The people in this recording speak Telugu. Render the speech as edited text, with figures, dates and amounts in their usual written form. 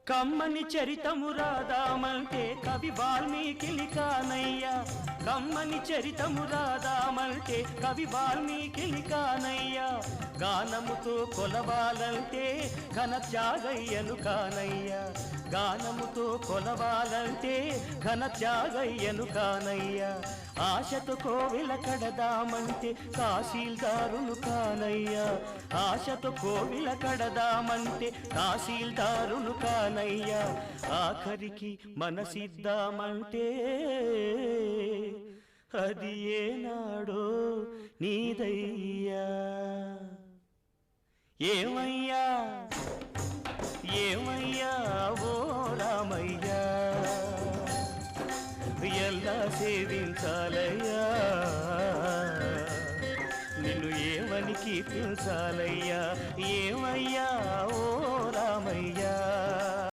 కమ్మని చరితము రాదామంటే కవి వాల్మీకి కానయ్యా కమ్మని చరితము రాదామంటే కవి వాల్మీకి కానయ్యా గానముతో కొలవాలంటే ఘన త్యాగయ్యను కానయ్యా గానముతో కొలవాలంటే ఘన త్యాగయ్యను కానయ్యా ఆశతో కోవిల కడదామంటే తహసీల్దారును కానయ్యా ఆశతో కోవిల కడదామంటే తహసీల్దారును కానయ్యా ఆఖరికి మనసిద్దామంటే అది ఏనాడో నీదయ్యా ఏమయ్యా ఏమయ్యా ఓ రామయ్యా ఎలా సేవించాలయ్యా నిన్ను ఏమని కీర్తించాలయ్యా